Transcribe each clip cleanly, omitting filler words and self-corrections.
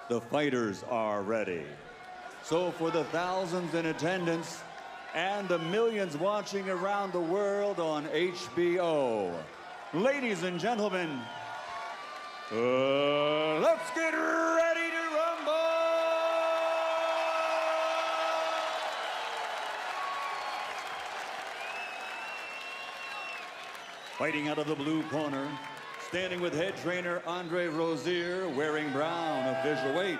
The fighters are ready. So for the thousands in attendance and the millions watching around the world on HBO, ladies and gentlemen, let's get ready to rumble! Fighting out of the blue corner, standing with head trainer Andre Rozier, wearing brown, official weight,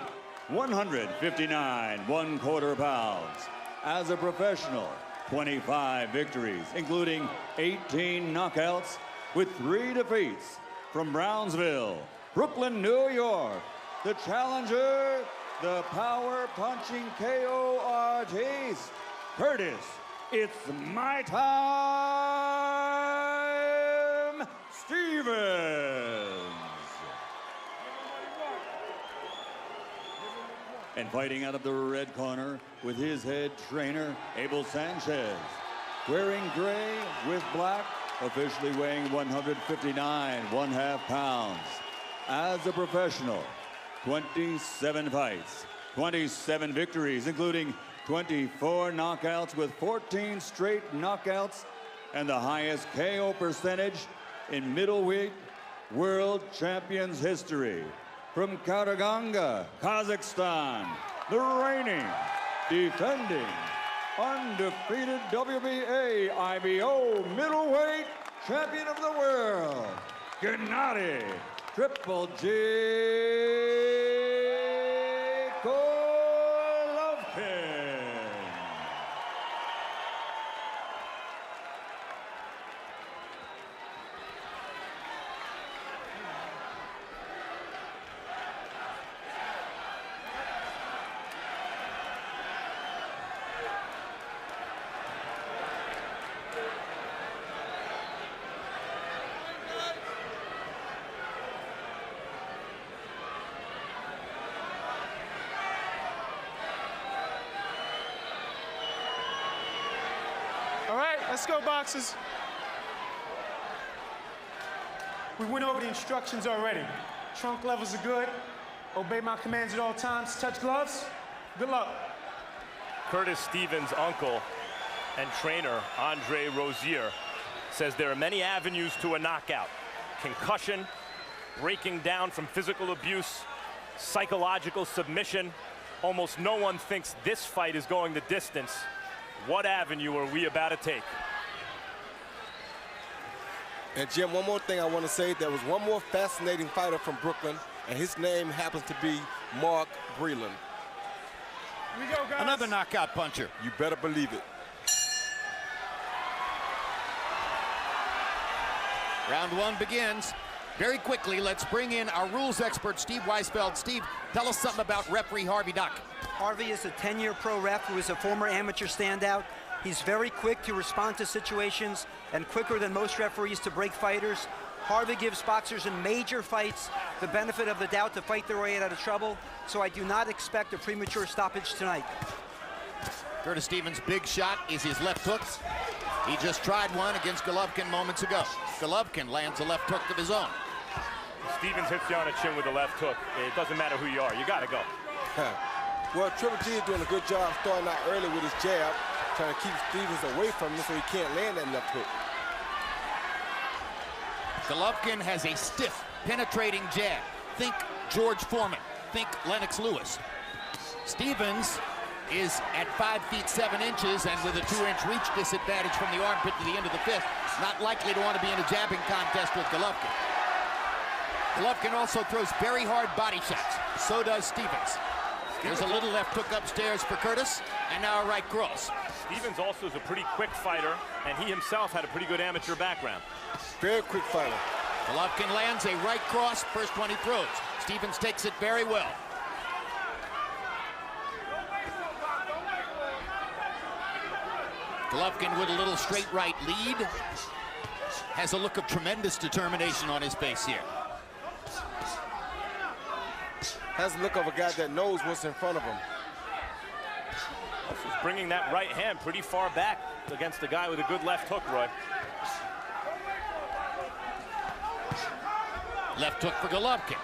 159 1/4 pounds. As a professional, 25 victories, including 18 knockouts, with 3 defeats. From Brownsville, Brooklyn, New York, the challenger, the power-punching KO artist, Curtis, it's my time, Stevens. And fighting out of the red corner with his head trainer, Abel Sanchez, wearing gray with black, officially weighing 159 1/2 pounds. As a professional, 27 fights, 27 victories, including 24 knockouts with 14 straight knockouts and the highest KO percentage in middleweight world champions history. From Karaganda, Kazakhstan, the reigning, defending, undefeated WBA IBO middleweight champion of the world, Gennady Triple G Golovkin. All right, let's go, boxers. We went over the instructions already. Trunk levels are good. Obey my commands at all times. Touch gloves. Good luck. Curtis Stevens' uncle and trainer, Andre Rozier, says there are many avenues to a knockout. Concussion, breaking down from physical abuse, psychological submission. Almost no one thinks this fight is going the distance. What avenue are we about to take? And Jim, one more thing I want to say. There was one more fascinating fighter from Brooklyn, and his name happens to be Mark Breland. Here we go, guys. Another knockout puncher. You better believe it. Round 1 begins. Very quickly, let's bring in our rules expert, Steve Weisfeld. Steve, tell us something about referee Harvey Duck. Harvey is a 10-year pro ref who is a former amateur standout. He's very quick to respond to situations and quicker than most referees to break fighters. Harvey gives boxers in major fights the benefit of the doubt to fight their way out of trouble, so I do not expect a premature stoppage tonight. Curtis Stevens' big shot is his left hook. He just tried one against Golovkin moments ago. Golovkin lands a left hook of his own. Stevens hits you on the chin with a left hook. It doesn't matter who you are, you gotta go. Well, Triple G is doing a good job starting out early with his jab, trying to keep Stevens away from him so he can't land that left hook. Golovkin has a stiff, penetrating jab. Think George Foreman. Think Lennox Lewis. Stevens is at 5 feet 7 inches and with a 2-inch reach disadvantage from the armpit to the end of the fist. Not likely to want to be in a jabbing contest with Golovkin. Golovkin also throws very hard body shots. So does Stevens. There's a little left hook upstairs for Curtis, and now a right cross. Stevens also is a pretty quick fighter, and he himself had a pretty good amateur background. Very quick fighter. Golovkin lands a right cross, first one he throws. Stevens takes it very well. Golovkin with a little straight right lead. Has a look of tremendous determination on his face here. Has the look of a guy that knows what's in front of him. Also bringing that right hand pretty far back against a guy with a good left hook, Roy. Left hook for Golovkin.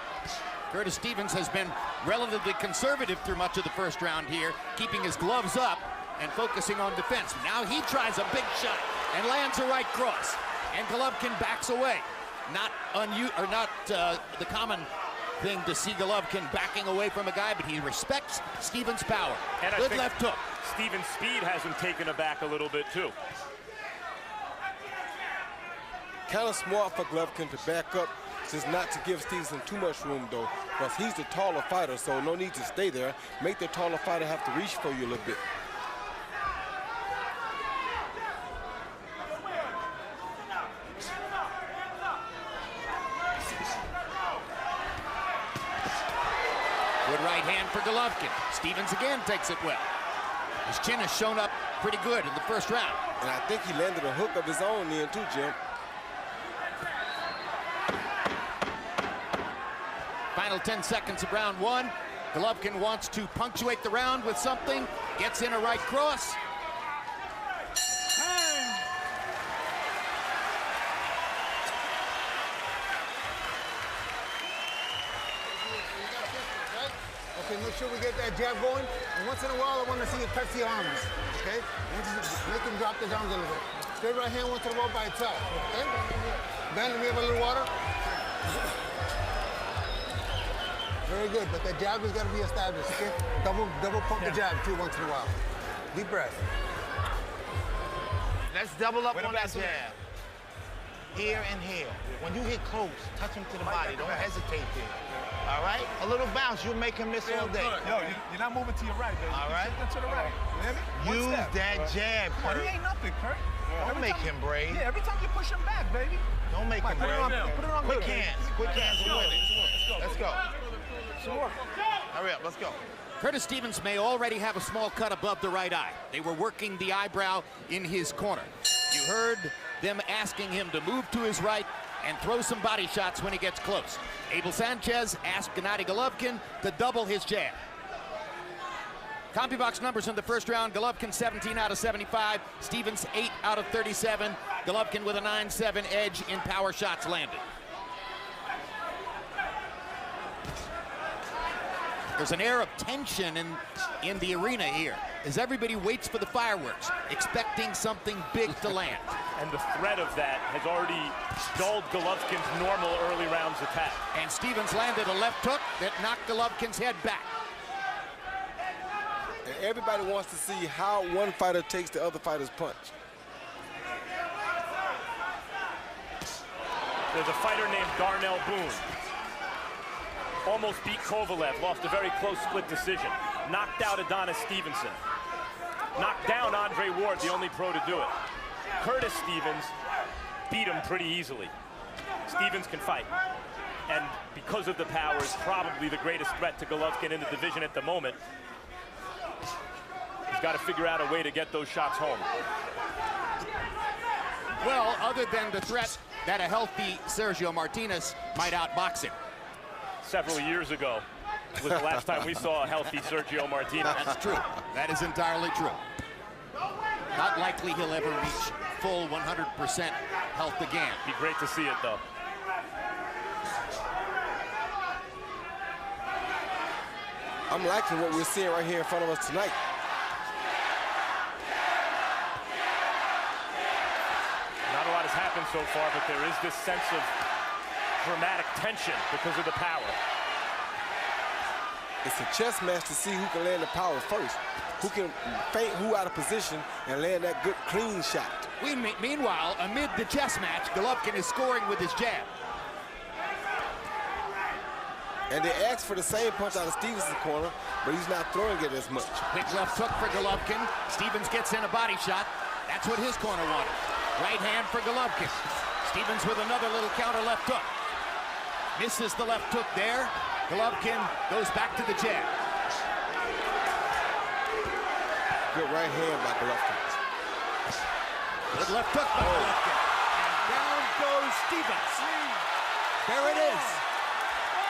Curtis Stevens has been relatively conservative through much of the first round here, keeping his gloves up and focusing on defense. Now he tries a big shot and lands a right cross, and Golovkin backs away. Not the common thing to see Golovkin backing away from a guy, but he respects Stevens' power. And good left hook. Stevens' speed has him taken aback a little bit too. Kind of smart for Golovkin to back up, just not to give Stevenson too much room though, because he's the taller fighter, so no need to stay there. Make the taller fighter have to reach for you a little bit. Good right hand for Golovkin. Stevens again takes it well. His chin has shown up pretty good in the first round. And I think he landed a hook of his own then too, Jim. Final 10 seconds of round one. Golovkin wants to punctuate the round with something. Gets in a right cross. Okay, make sure we get that jab going. And once in a while, I want to see you touch the arms, okay? Make them drop the arms a little bit. Straight right hand once in a while by itself, okay? Ben, let me have a little water. Very good, but the jab has got to be established, okay? Double pump the jab too once in a while. Deep breath. Let's double up on that jab. Here and here. When you hit close, touch him to the body. Don't hesitate there. All right? A little bounce, you'll make him miss all day. Yo, you're not moving to your right, baby. All right? To the right. You hear me? Use that jab, Kurt. He ain't nothing, Kurt. Don't make him brave. Yeah, every time you push him back, baby. Don't make him brave. Put it on Quick hands. Quick hands will win it. Let's go. Some more. Hurry up, let's go. Curtis Stevens may already have a small cut above the right eye. They were working the eyebrow in his corner. You heard them asking him to move to his right and throw some body shots when he gets close. Abel Sanchez asked Gennady Golovkin to double his jab. CompuBox numbers in the first round: Golovkin 17 out of 75, Stevens 8 out of 37. Golovkin with a 9-7 edge in power shots landed. There's an air of tension in the arena here as everybody waits for the fireworks, expecting something big to land. And the threat of that has already dulled Golovkin's normal early rounds attack. And Stevens landed a left hook that knocked Golovkin's head back. And everybody wants to see how one fighter takes the other fighter's punch. There's a fighter named Darnell Boone. Almost beat Kovalev, lost a very close split decision. Knocked out Adonis Stevenson. Knocked down Andre Ward, the only pro to do it. Curtis Stevens beat him pretty easily. Stevens can fight. And because of the power, is probably the greatest threat to Golovkin in the division at the moment. He's got to figure out a way to get those shots home. Well, other than the threat that a healthy Sergio Martinez might outbox him. Several years ago was the last time we saw a healthy Sergio Martinez. That's true. That is entirely true. Not likely he'll ever reach full 100% health again. Be great to see it, though. I'm liking what we're seeing right here in front of us tonight. Not a lot has happened so far, but there is this sense of dramatic tension because of the power. It's a chess match to see who can land the power first, who can feint who out of position and land that good clean shot. Meanwhile, amid the chess match, Golovkin is scoring with his jab. And they asked for the same punch out of Stevens' corner, but he's not throwing it as much. Quick left hook for Golovkin. Stevens gets in a body shot. That's what his corner wanted. Right hand for Golovkin. Stevens with another little counter left hook. Misses the left hook there. Golovkin goes back to the jab. Good right hand by Golovkin. Good left hook by Golovkin. And down goes Stevens. There it is.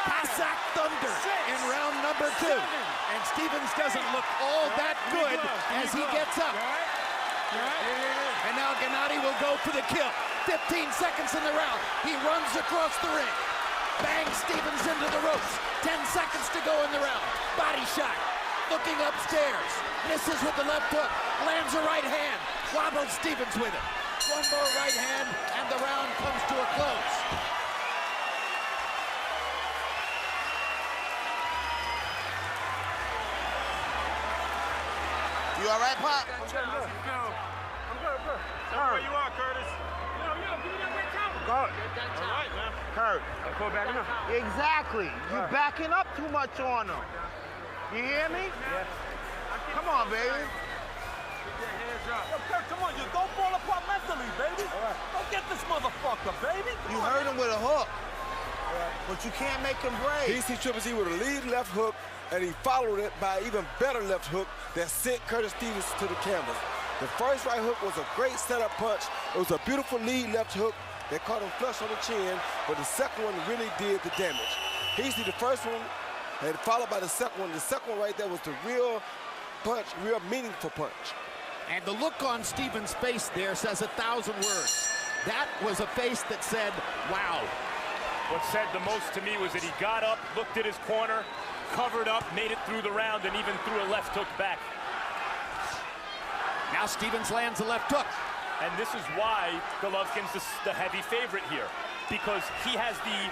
Cossack Thunder in round number 2. And Stevens doesn't look all that good as he gets up. And now Gennady will go for the kill. 15 seconds in the round. He runs across the ring. Bangs Stevens into the ropes. 10 seconds to go in the round. Body shot. Looking upstairs. Misses with the left hook. Lands a right hand. Wobbles Stevens with it. One more right hand, and the round comes to a close. You all right, Pop? I'm good. Where you are, Curtis? Give me that red towel. Good. All right, man. Kurt. I'm going back up. Exactly. You're backing up too much on him. You hear me? Yeah. Come on, baby. Yo, Kurt, come on. You don't fall apart mentally, baby. All right. Don't get this motherfucker, baby. You hurt him with a hook. But you can't make him break. He see Triple Z with a lead left hook, and he followed it by an even better left hook that sent Curtis Stevens to the canvas. The first right hook was a great setup punch. It was a beautiful lead left hook that caught him flush on the chin, but the second one really did the damage. He see the first one and followed by the second one. The second one right there was the real punch, real meaningful punch. And the look on Stevens' face there says 1,000 words. That was a face that said, wow. What said the most to me was that he got up, looked at his corner, covered up, made it through the round, and even threw a left hook back. Now Stevens lands a left hook. And this is why Golovkin's the heavy favorite here, because he has the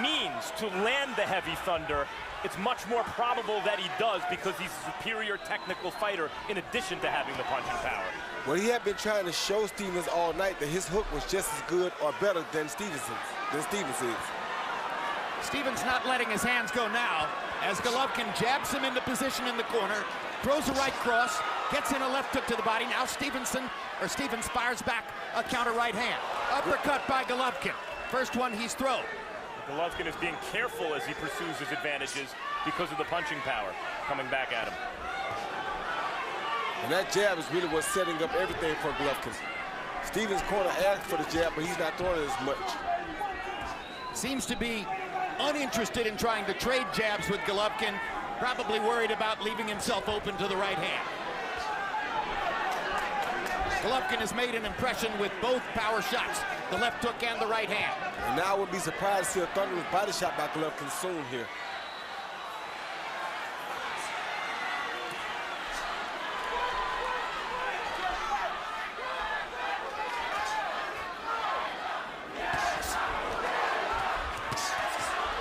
means to land the heavy thunder. It's much more probable that he does because he's a superior technical fighter in addition to having the punching power. Well, he had been trying to show Stevens all night that his hook was just as good or better than Stevens is. Stevens not letting his hands go now as Golovkin jabs him into position in the corner, throws a right cross, gets in a left hook to the body. Now Stevens fires back a counter right hand. Uppercut by Golovkin. First one he's thrown. Golovkin is being careful as he pursues his advantages because of the punching power coming back at him. And that jab is really what's setting up everything for Golovkin. Stevens' corner asked for the jab, but he's not throwing it as much. Seems to be uninterested in trying to trade jabs with Golovkin, probably worried about leaving himself open to the right hand. Golovkin has made an impression with both power shots, the left hook and the right hand. And now I wouldn't be surprised to see a thunderous body shot by Golovkin soon here.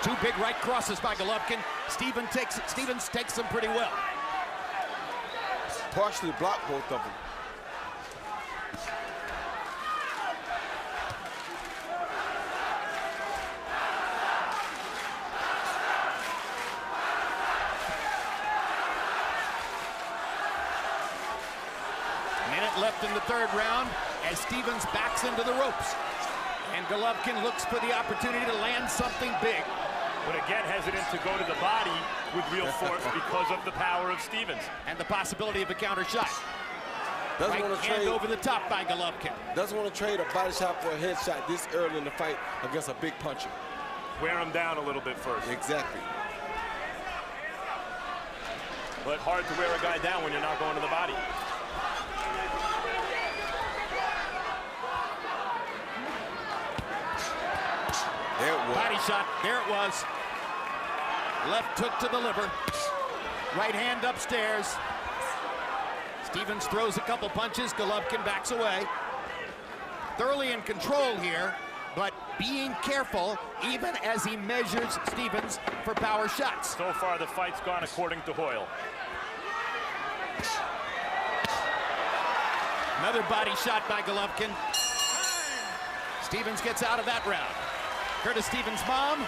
Two big right crosses by Golovkin. Stevens takes them pretty well. Partially blocked both of them. Minute left in the third round as Stevens backs into the ropes. And Golovkin looks for the opportunity to land something big. But again, hesitant to go to the body with real force because of the power of Stevens. And the possibility of a counter shot. Doesn't want to trade over the top by Golovkin. Doesn't want to trade a body shot for a headshot this early in the fight against a big puncher. Wear him down a little bit first. Exactly. But hard to wear a guy down when you're not going to the body. There it was. Body shot, there it was. Left hook to the liver. Right hand upstairs. Stevens throws a couple punches, Golovkin backs away. Thoroughly in control here, but being careful even as he measures Stevens for power shots. So far the fight's gone according to Hoyle. Another body shot by Golovkin. Stevens gets out of that round. Curtis Stevens' mom,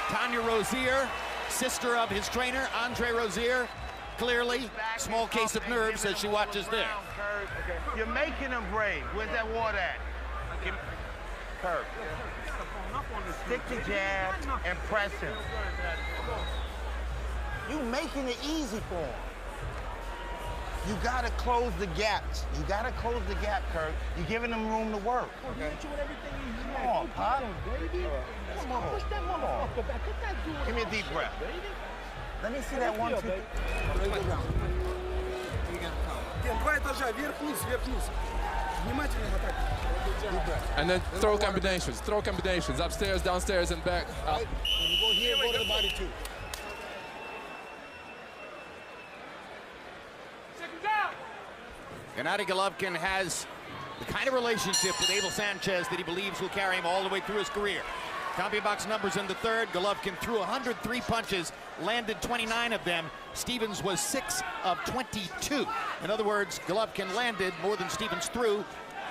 Tanya Rozier, sister of his trainer, Andre Rozier. Clearly, small case of nerves as she watches there. You're making him brave. Where's that water at? Kurt. Stick the jab and press him. You're making it easy for him. You gotta close the gaps. You gotta close the gap, Kurt. You're giving him room to work. Okay. Come on, Pop. Come on. Push that motherfucker back. Get that dude. Give me a deep breath. Let me see that 1, 2. Два этажа, вверх-вниз, вверх-вниз. And then throw combinations, upstairs, downstairs, and back. Right? When you go here, go to the body too. Gennady Golovkin has the kind of relationship with Abel Sanchez that he believes will carry him all the way through his career. CompuBox numbers in the third. Golovkin threw 103 punches, landed 29 of them. Stevens was 6 of 22. In other words, Golovkin landed more than Stevens threw.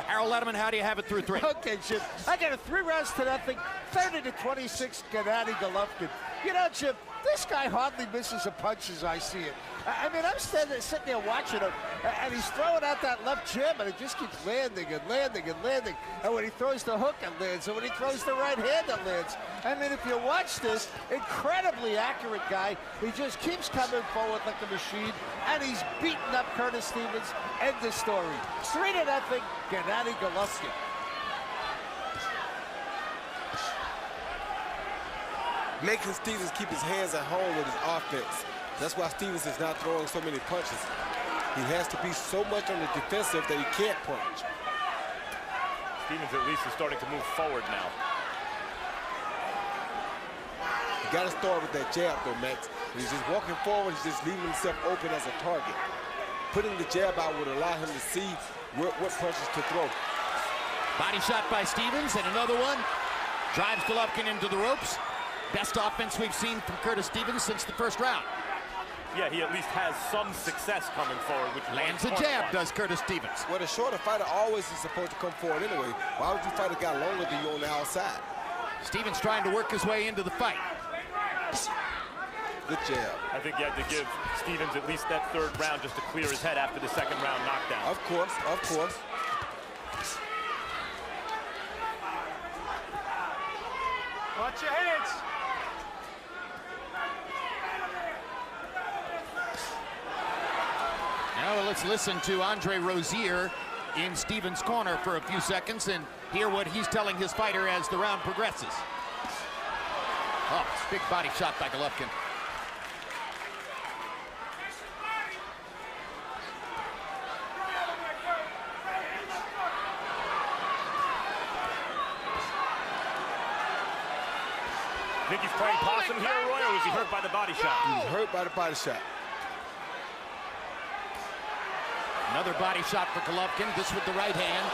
Harold Letterman, how do you have it through 3? Okay, Chip. I got it 3 rounds to nothing, 30-26, Gennady Golovkin. You know, Chip, this guy hardly misses a punch as I see it. I mean, I'm sitting there watching him, and he's throwing out that left jab, and it just keeps landing and landing and landing. And when he throws the hook, it lands. And when he throws the right hand, it lands. I mean, if you watch this, incredibly accurate guy. He just keeps coming forward like a machine, and he's beating up Curtis Stevens. End the story. 3-0, Gennady Golovkin. Making Stevens keep his hands at home with his offense. That's why Stevens is not throwing so many punches. He has to be so much on the defensive that he can't punch. Stevens at least is starting to move forward now. You got to start with that jab though, Max. When he's just walking forward, he's just leaving himself open as a target. Putting the jab out would allow him to see what punches to throw. Body shot by Stevens, and another one. Drives Golovkin into the ropes. Best offense we've seen from Curtis Stevens since the first round. Yeah, he at least has some success coming forward, which lands a jab, does Curtis Stevens. Well, the shorter fighter always is supposed to come forward anyway. Why would you fight a guy longer than you on the outside? Stevens trying to work his way into the fight. Good jab. I think you had to give Stevens at least that third round just to clear his head after the second round knockdown. Of course, of course. Watch your hands. Now let's listen to Andre Rozier in Stevens' corner for a few seconds and hear what he's telling his fighter as the round progresses. Oh, big body shot by Golovkin. Think he's playing possum here, Roy, or was he hurt by the body shot? He was hurt by the body shot. Another body shot for Golovkin, this with the right hand.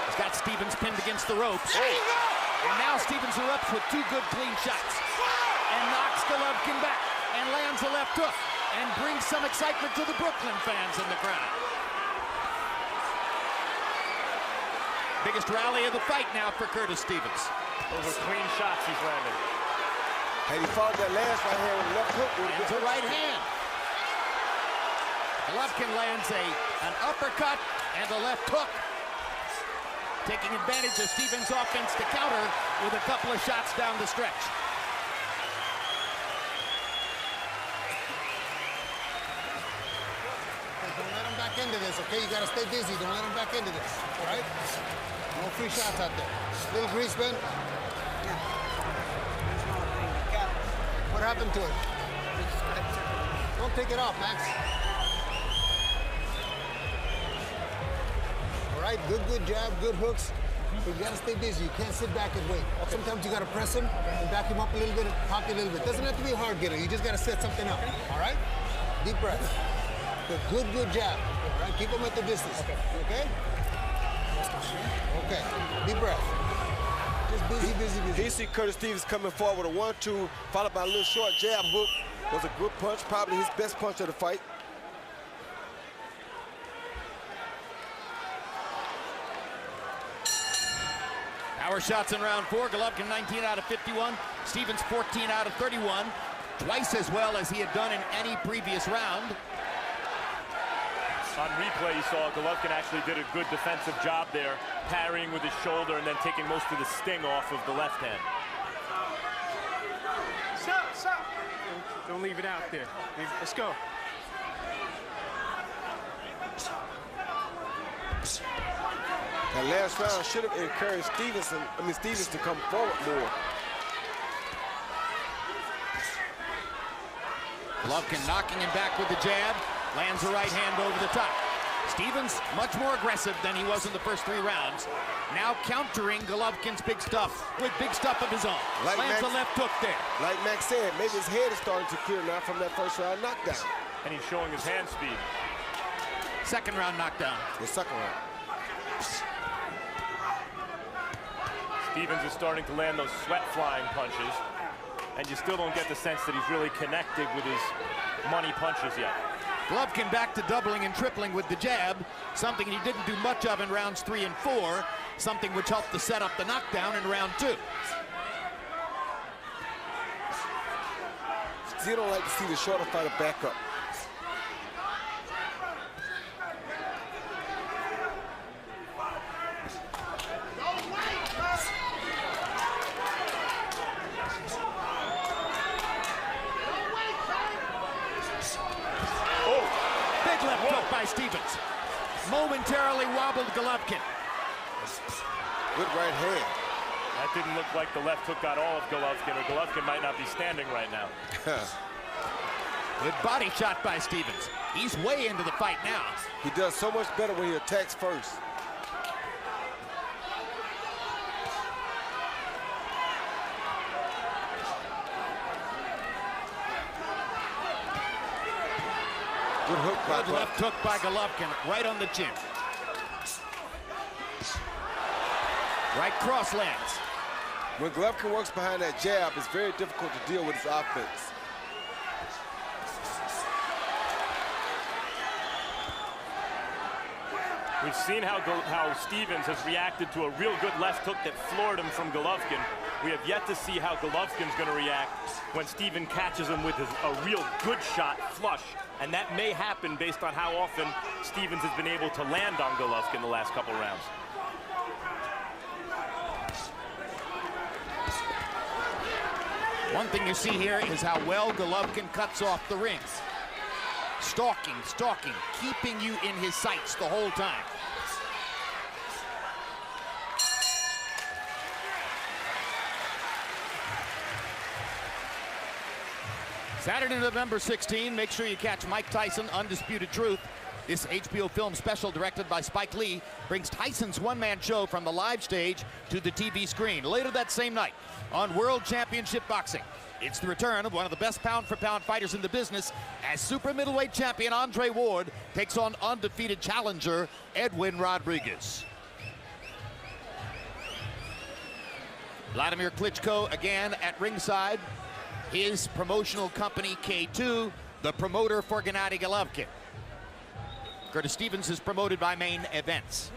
He's got Stevens pinned against the ropes. And now Stevens erupts with 2 good clean shots. And knocks Golovkin back and lands a left hook and brings some excitement to the Brooklyn fans in the crowd. Biggest rally of the fight now for Curtis Stevens. Those are clean shots he's landing. Had he followed that last right hand with a left hook, and the right hand. Golovkin lands an uppercut and a left hook, taking advantage of Stevens' offense to counter with a couple of shots down the stretch. Don't let him back into this, okay? You gotta stay busy. Don't let him back into this, all right? No free shots out there. Little grease bend. What happened to it? Don't take it off, Max. All right, good jab, good hooks. But you gotta stay busy. You can't sit back and wait. Sometimes you gotta press him and back him up a little bit and pop you a little bit. Doesn't have to be a hard getter. You just gotta set something up. All right? Deep breath. Good jab. All right, keep him at the distance. Okay? Okay. Deep breath. Just busy. He see Curtis Stevens coming forward with a 1-2, followed by a little short jab hook. Was a good punch, probably his best punch of the fight. Power shots in round 4. Golovkin 19 out of 51. Stevens 14 out of 31. Twice as well as he had done in any previous round. On replay, you saw Golovkin actually did a good defensive job there, parrying with his shoulder and then taking most of the sting off of the left hand. Stop. Don't leave it out there. Let's go. That last round should have encouraged Stevens to come forward more. Golovkin knocking him back with the jab. Lands a right hand over the top. Stevens much more aggressive than he was in the first 3 rounds. Now countering Golovkin's big stuff with big stuff of his own. Lands a left hook there. Like Max said, maybe his head is starting to clear now from that first round knockdown. And he's showing his hand speed. Second round knockdown. The second round. Stevens is starting to land those sweat-flying punches, and you still don't get the sense that he's really connected with his money punches yet. Golovkin back to doubling and tripling with the jab, something he didn't do much of in rounds 3 and 4, something which helped to set up the knockdown in round 2. Still don't like to see the shorter fighter back up. By Stevens. Momentarily wobbled Golovkin. Good right hand. That didn't look like the left hook got all of Golovkin, or Golovkin might not be standing right now. Good body shot by Stevens. He's way into the fight now. He does so much better when he attacks first. Good hook by Good left hook by Golovkin, right on the chin. Right cross lands. When Golovkin works behind that jab, it's very difficult to deal with his offense. We've seen how Stevens has reacted to a real good left hook that floored him from Golovkin. We have yet to see how Golovkin's going to react when Stevens catches him with a real good shot flush. And that may happen based on how often Stevens has been able to land on Golovkin the last couple rounds. One thing you see here is how well Golovkin cuts off the rings. Stalking, stalking, keeping you in his sights the whole time. Saturday, November 16, make sure you catch Mike Tyson, Undisputed Truth. This HBO film special, directed by Spike Lee, brings Tyson's one-man show from the live stage to the TV screen. Later that same night on World Championship Boxing, it's the return of one of the best pound-for-pound fighters in the business as super middleweight champion Andre Ward takes on undefeated challenger Edwin Rodriguez. Vladimir Klitschko again at ringside. His promotional company, K2, the promoter for Gennady Golovkin. Curtis Stevens is promoted by Main Events.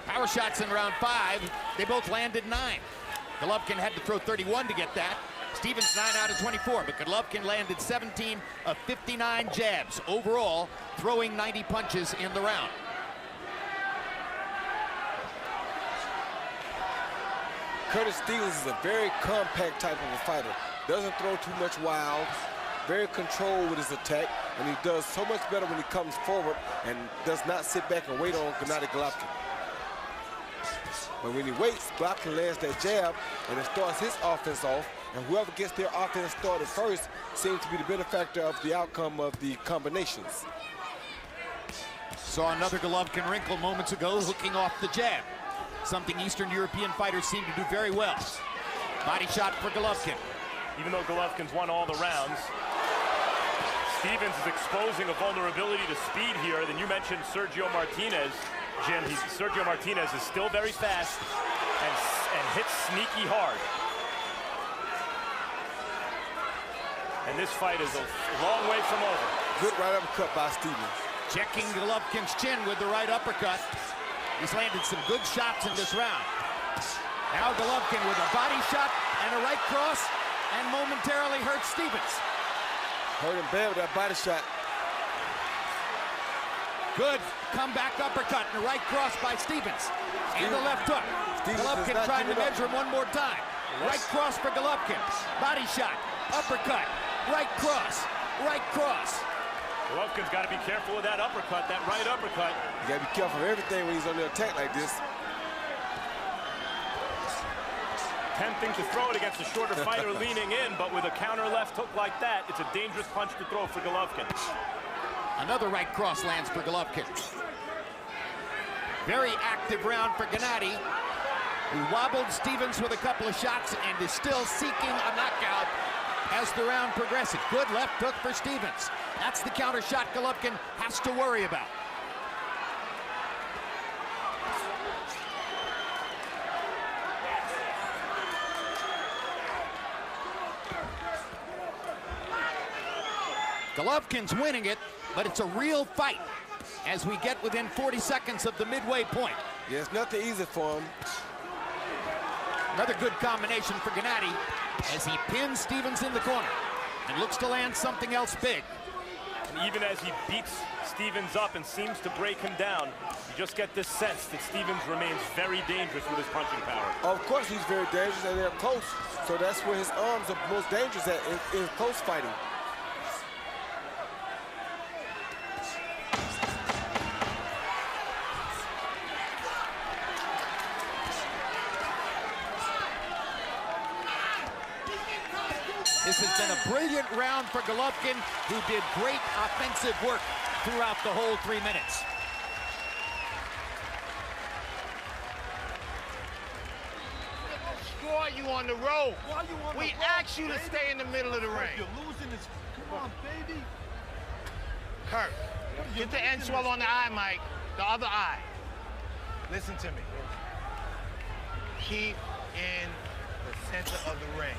Power shots in round 5. They both landed 9. Golovkin had to throw 31 to get that. Stevens 9 out of 24, but Golovkin landed 17 of 59 jabs overall, throwing 90 punches in the round. Curtis Stevens is a very compact type of a fighter. Doesn't throw too much wild, very controlled with his attack, and he does so much better when he comes forward and does not sit back and wait on Gennady Golovkin. But when he waits, Golovkin lands that jab, and it starts his offense off, and whoever gets their offense started first seems to be the benefactor of the outcome of the combinations. Saw another Golovkin wrinkle moments ago, hooking off the jab. Something Eastern European fighters seem to do very well. Body shot for Golovkin. Even though Golovkin's won all the rounds, Stevens is exposing a vulnerability to speed here. Then you mentioned Sergio Martinez. Jim, Sergio Martinez is still very fast and hits sneaky hard. And this fight is a long way from over. Good right uppercut by Stevens. Checking Golovkin's chin with the right uppercut. He's landed some good shots in this round. Now Golovkin with a body shot and a right cross, and momentarily hurts Stevens. Hurt him bad with that body shot. Good comeback uppercut and a right cross by Stevens. And the left hook. Golovkin trying to measure him one more time. Right cross for Golovkin. Body shot, uppercut, right cross, right cross. Golovkin's got to be careful with that uppercut, that right uppercut. You got to be careful of everything when he's on the attack like this. attempting to throw it against a shorter fighter leaning in, but with a counter left hook like that, it's a dangerous punch to throw for Golovkin. Another right cross lands for Golovkin. Very active round for Gennady, who wobbled Stevens with a couple of shots and is still seeking a knockout as the round progresses. Good left hook for Stevens. That's the counter shot Golovkin has to worry about. Golovkin's winning it, but it's a real fight as we get within 40 seconds of the midway point. Yeah, it's nothing easy for him. Another good combination for Gennady as he pins Stevens in the corner and looks to land something else big. And even as he beats Stevens up and seems to break him down, you just get this sense that Stevens remains very dangerous with his punching power. Of course he's very dangerous, and they're close. So that's where his arms are most dangerous at, in close fighting. This has been a brilliant round for Golovkin, who did great offensive work throughout the whole 3 minutes. Score you on the road. We asked you to stay in the middle of the ring. You're losing this. Come on, baby. Kurt, get the end swell on the eye, Mike. The other eye. Listen to me. Keep in the center of the ring.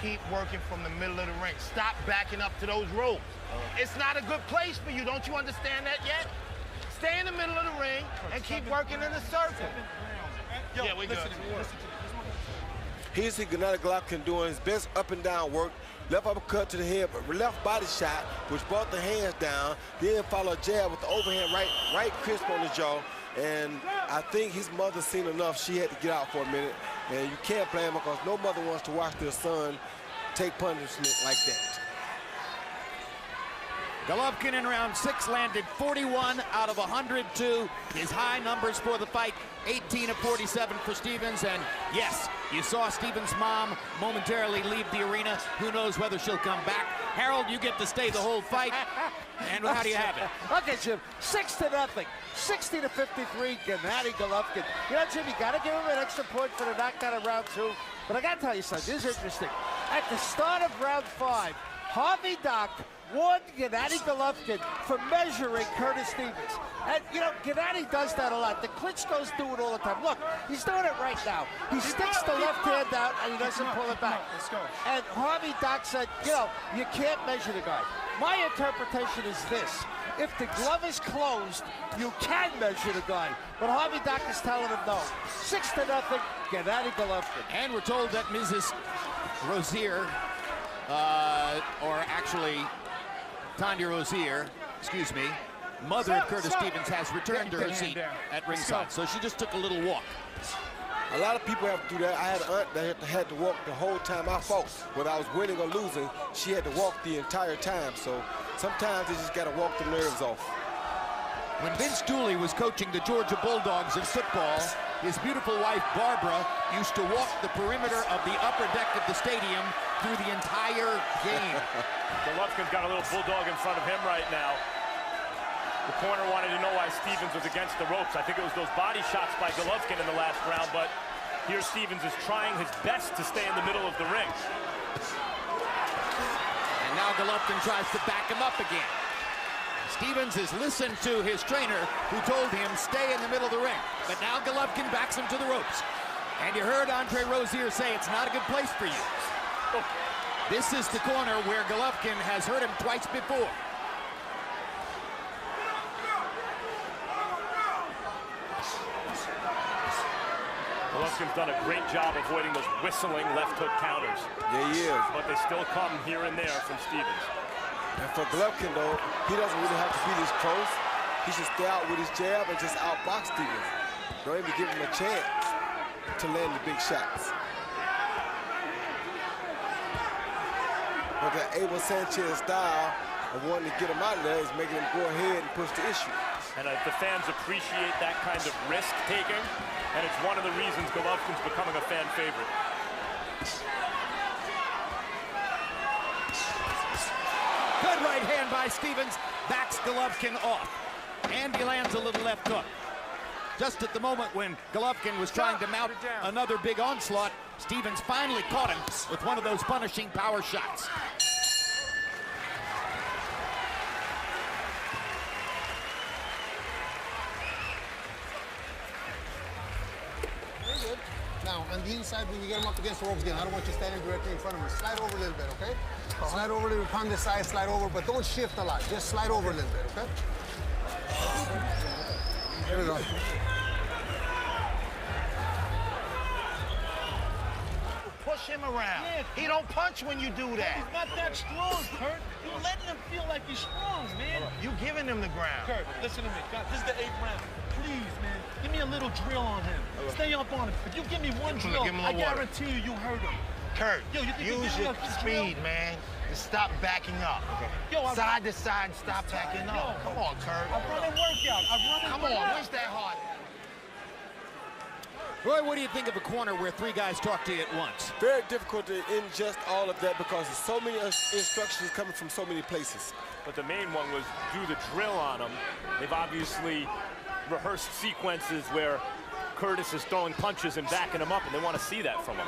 Keep working from the middle of the ring. Stop backing up to those ropes. It's not a good place for you. Don't you understand that yet? Stay in the middle of the ring and keep working in the circle. Yeah, we good. Here's Gennady Golovkin doing his best up and down work. Left uppercut to the head, but left body shot, which brought the hands down. Then follow a jab with the overhand right crisp on the jaw. And I think his mother seen enough. She had to get out for a minute. And you can't blame her because no mother wants to watch their son take punishment like that. Golovkin in round 6 landed 41 out of 102. His high numbers for the fight, 18 of 47 for Stevens. And yes, you saw Stevens' mom momentarily leave the arena. Who knows whether she'll come back. Harold, you get to stay the whole fight. And how do you have it? Okay, Jim, 6-0, 60-53, Gennady Golovkin. You know, Jim, you got to give him an extra point for the knockdown of round 2. But I got to tell you something, this is interesting. At the start of round 5, Harvey Dock won Gennady Golovkin for measuring Curtis Stevens. And, you know, Gennady does that a lot. The Klitschko's do it all the time. Look, he's doing it right now. He sticks the left hand out and he doesn't pull it back. Let's go. And Harvey Dock said, you know, you can't measure the guy. My interpretation is this. If the glove is closed, you can measure the guy. But Harvey Dock is telling him no. 6-0, Gennady Golovkin. And we're told that Mrs. Rozier, or actually Tanya Rozier, excuse me, mother of Curtis Stevens, has returned to her seat at ringside. So she just took a little walk. A lot of people have to do that. I had an aunt that had to walk the whole time I fought. Whether I was winning or losing, she had to walk the entire time. So sometimes they just got to walk the nerves off. When Vince Dooley was coaching the Georgia Bulldogs in football, his beautiful wife, Barbara, used to walk the perimeter of the upper deck of the stadium through the entire game. Golovkin's got a little bulldog in front of him right now. The corner wanted to know why Stevens was against the ropes. I think it was those body shots by Golovkin in the last round, but here Stevens is trying his best to stay in the middle of the ring. And now Golovkin tries to back him up again. Stevens has listened to his trainer, who told him stay in the middle of the ring. But now Golovkin backs him to the ropes. And you heard Andre Rozier say it's not a good place for you. Oh. This is the corner where Golovkin has hurt him twice before. Golovkin's done a great job avoiding those whistling left hook counters. Yeah, he is. But they still come here and there from Stevens. And for Golovkin, though, he doesn't really have to be this close. He should stay out with his jab and just outbox Stevens. Don't even give him a chance to land the big shots. But that Abel Sanchez style of wanting to get him out of there is making him go ahead and push the issue. And the fans appreciate that kind of risk-taking, and it's one of the reasons Golovkin's becoming a fan favorite. Good right hand by Stevens, backs Golovkin off. And he lands a little left hook. Just at the moment when Golovkin was trying to mount another big onslaught, Stevens finally caught him with one of those punishing power shots. Very good. Now, on the inside, when you get him up against the ropes again, I don't want you standing directly in front of him. Slide over a little bit, okay? Slide over a little, pound the side, slide over, but don't shift a lot. Just slide over a little bit, okay? Here we go. Push him around. Yeah. He don't punch when you do that. He's not that strong, Kurt. You're letting him feel like he's strong, man. You giving him the ground. Kurt, listen to me. God, this is the 8th round. Please, man, give me a little drill on him. Stay up on him. If you give me one drill, I guarantee you hurt him. Kurt, yo, you use your speed, man, and stop backing up. Okay. Yo, side to side, stop backing up. Come on, Kurt. I'm running workout. Come on, where's that heart? Roy, what do you think of a corner where 3 guys talk to you at once? Very difficult to ingest all of that because there's so many instructions coming from so many places. But the main one was do the drill on him. They've obviously rehearsed sequences where Curtis is throwing punches and backing him up, and they want to see that from him.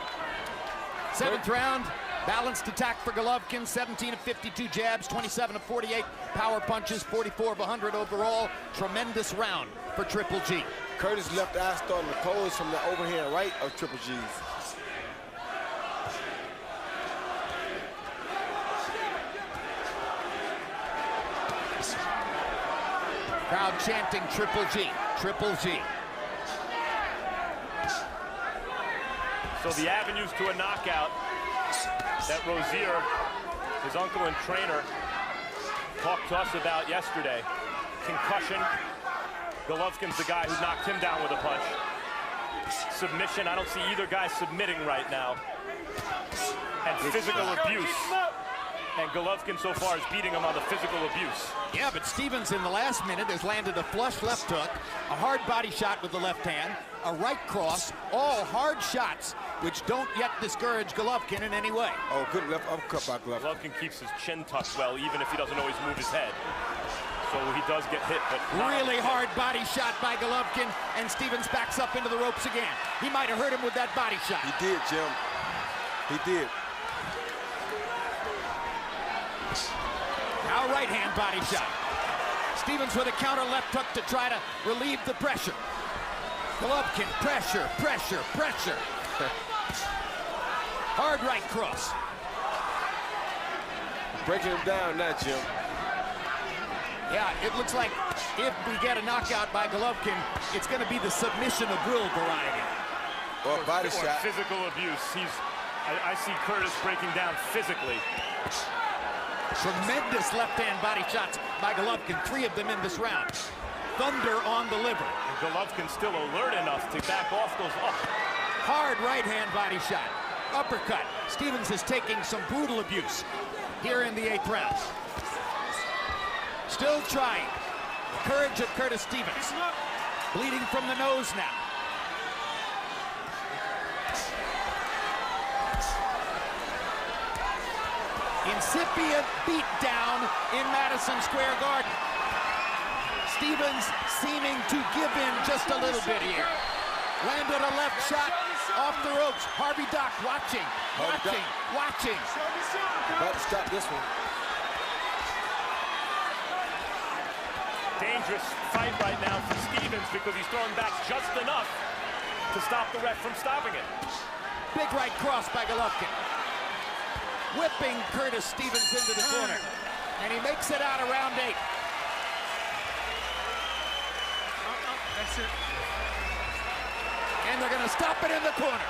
7th round, balanced attack for Golovkin, 17 of 52 jabs, 27 of 48 power punches, 44 of 100 overall. Tremendous round for Triple G. Curtis' left eye starting to close from the overhand right of Triple G's. Crowd chanting Triple G, Triple G. So the avenues to a knockout that Rozier, his uncle and trainer, talked to us about yesterday. Concussion. Golovkin's the guy who knocked him down with a punch. Submission, I don't see either guy submitting right now. And physical abuse. And Golovkin so far is beating him on the physical abuse. Yeah, but Stevens in the last minute has landed a flush left hook, a hard body shot with the left hand, a right cross, all hard shots, which don't yet discourage Golovkin in any way. Oh, good left uppercut by Golovkin. Golovkin keeps his chin tucked well, even if he doesn't always move his head. So he does get hit, but really hard body shot by Golovkin, and Stevens backs up into the ropes again. He might have hurt him with that body shot. He did, Jim. He did. Now right hand body shot. Stevens with a counter left hook to try to relieve the pressure. Golovkin, pressure, pressure, pressure. Hard right cross. Breaking him down now, Jim. Yeah, it looks like if we get a knockout by Golovkin, it's going to be the submission of will variety. Or body shot. Physical abuse. I see Curtis breaking down physically. Tremendous left-hand body shots by Golovkin, 3 of them in this round. Thunder on the liver. And Golovkin's still alert enough to back off those up. Hard right-hand body shot. Uppercut. Stevens is taking some brutal abuse here in the 8th round. Still trying. Courage of Curtis Stevens. Bleeding from the nose now. Incipient beatdown in Madison Square Garden. Stevens seeming to give in just a little bit here. Landed a left shot off the ropes. Harvey Dock watching. About to stop this one. Dangerous fight right now for Stevens because he's throwing back just enough to stop the ref from stopping it. Big right cross by Golovkin. Whipping Curtis Stevens into the corner. And he makes it out of round 8. That's it. And they're going to stop it in the corner.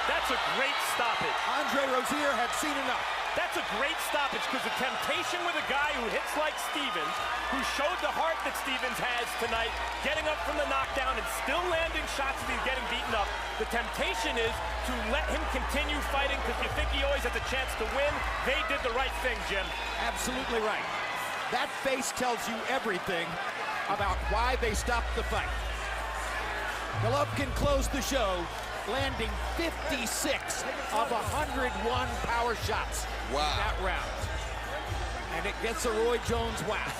That's a great stoppage. Andre Rozier had seen enough. That's a great stoppage because the temptation with a guy who hits like Stevens, who showed the heart that Stevens has tonight, getting up from the knockdown and still landing shots as he's getting beaten up. The temptation is to let him continue fighting because you think he always has a chance to win. They did the right thing, Jim. Absolutely right. That face tells you everything about why they stopped the fight. Golovkin closed the show landing 56 of 101 power shots in that round. And it gets a Roy Jones whack.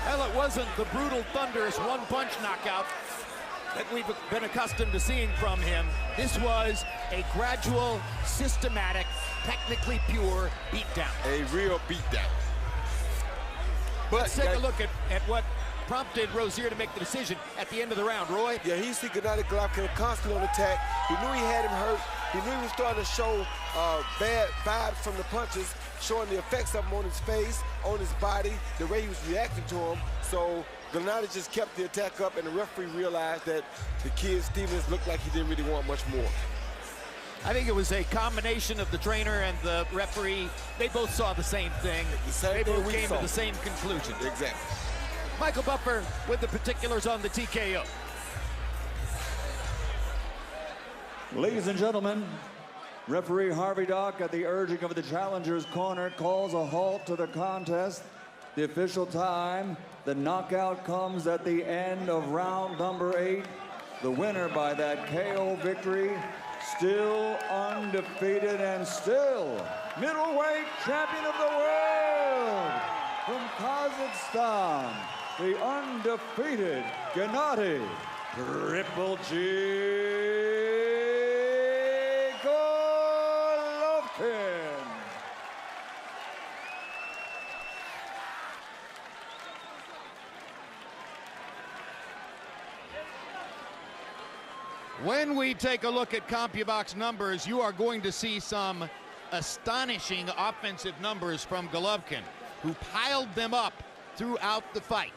Well, it wasn't the brutal, thunderous one-punch knockout that we've been accustomed to seeing from him. This was a gradual, systematic, technically pure beatdown. A real beatdown. But let's take a look at what prompted Rozier to make the decision at the end of the round. Roy? Yeah, he see Gennady Golovkin constantly on attack. He knew he had him hurt. He knew he was starting to show bad vibes from the punches, showing the effects of them on his face, on his body, the way he was reacting to him. So Gennady just kept the attack up, and the referee realized that the kid Stevens looked like he didn't really want much more. I think it was a combination of the trainer and the referee. They both saw the same thing. They both came to the same conclusion. Exactly. Michael Buffer with the particulars on the TKO. Ladies and gentlemen, referee Harvey Dock, at the urging of the challenger's corner, calls a halt to the contest. The official time, the knockout comes at the end of round number 8. The winner by that KO victory, still undefeated and still middleweight champion of the world from Kazakhstan, the undefeated Gennady Triple G Golovkin. When we take a look at CompuBox numbers, you are going to see some astonishing offensive numbers from Golovkin, who piled them up throughout the fight.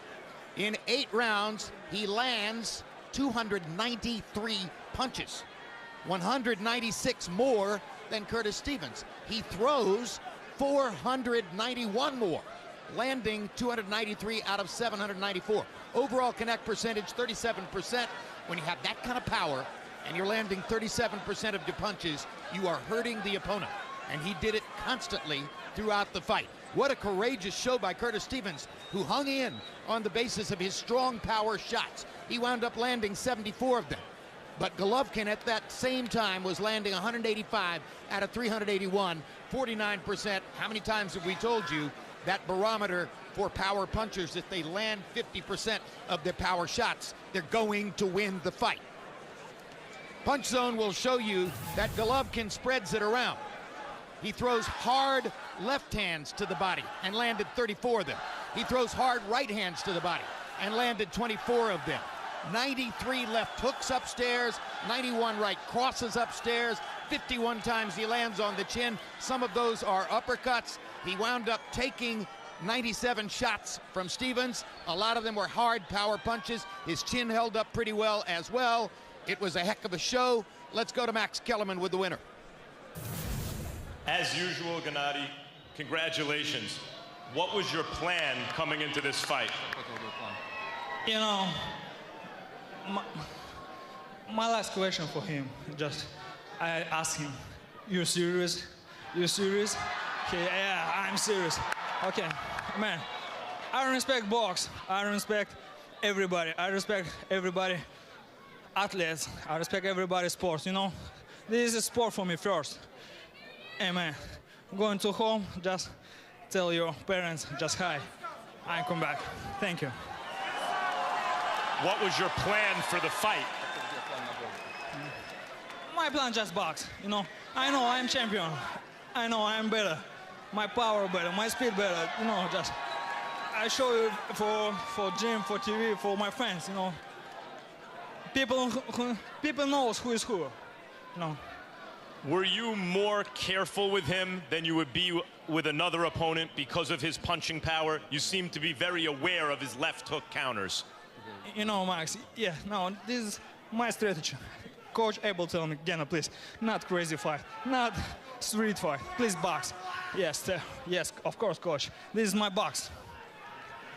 In 8 rounds, he lands 293 punches, 196 more than Curtis Stevens. He throws 491 more, landing 293 out of 794. Overall connect percentage, 37%. When you have that kind of power and you're landing 37% of your punches, you are hurting the opponent. And he did it constantly throughout the fight. What a courageous show by Curtis Stevens, who hung in on the basis of his strong power shots. He wound up landing 74 of them. But Golovkin at that same time was landing 185 out of 381, 49%. How many times have we told you that barometer for power punchers, if they land 50% of their power shots, they're going to win the fight? Punch Zone will show you that Golovkin spreads it around. He throws hard left hands to the body and landed 34 of them. He throws hard right hands to the body and landed 24 of them. 93 left hooks upstairs, 91 right crosses upstairs, 51 times he lands on the chin. Some of those are uppercuts. He wound up taking 97 shots from Stevens. A lot of them were hard power punches. His chin held up pretty well as well. It was a heck of a show. Let's go to Max Kellerman with the winner. As usual, Gennady, congratulations. What was your plan coming into this fight? You know, my last question for him, I asked him, you serious? You serious? Okay, yeah, I'm serious. Okay, man, I respect box. I respect everybody. I respect everybody, athletes. I respect everybody sports, you know? This is a sport for me first. Hey, man, going to home, just tell your parents, just hi. I come back. Thank you. What was your plan for the fight? My plan just box, you know. I know I'm champion. I know I'm better. My power better, my speed better, you know, just I show you for gym, for TV, for my fans, you know. People knows who is who, you know. Were you more careful with him than you would be with another opponent because of his punching power? You seem to be very aware of his left hook counters. You know, Max, yeah, no, this is my strategy. Coach Abel tell me, Genna, please, not crazy fight, not street fight, please box. Yes, yes, of course, coach. This is my box.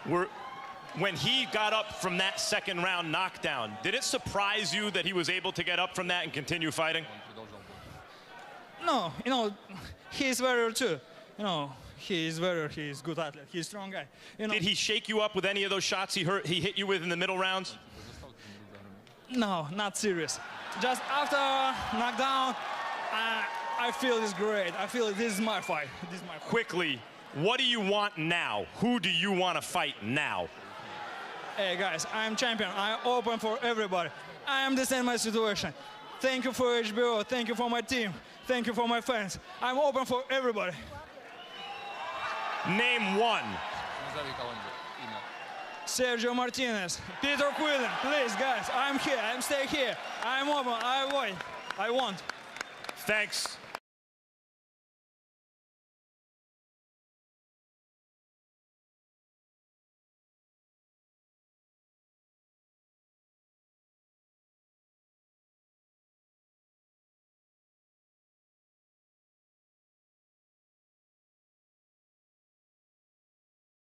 When he got up from that second round knockdown, did it surprise you that he was able to get up from that and continue fighting? No, you know, he's very too. You know, he's good athlete. He's a strong guy. You know, did he shake you up with any of those shots he hit you with in the middle rounds? No, not serious. Just after knockdown, I feel it's great. I feel this is my fight. This is my fight. Quickly, what do you want now? Who do you want to fight now? Hey guys, I'm champion. I'm open for everybody. I understand my situation. Thank you for HBO. Thank you for my team. Thank you for my fans. I'm open for everybody. Name one. Sergio Martinez, Peter Quillen, please guys, I'm here, I'm staying here. I'm open, I won. Thanks.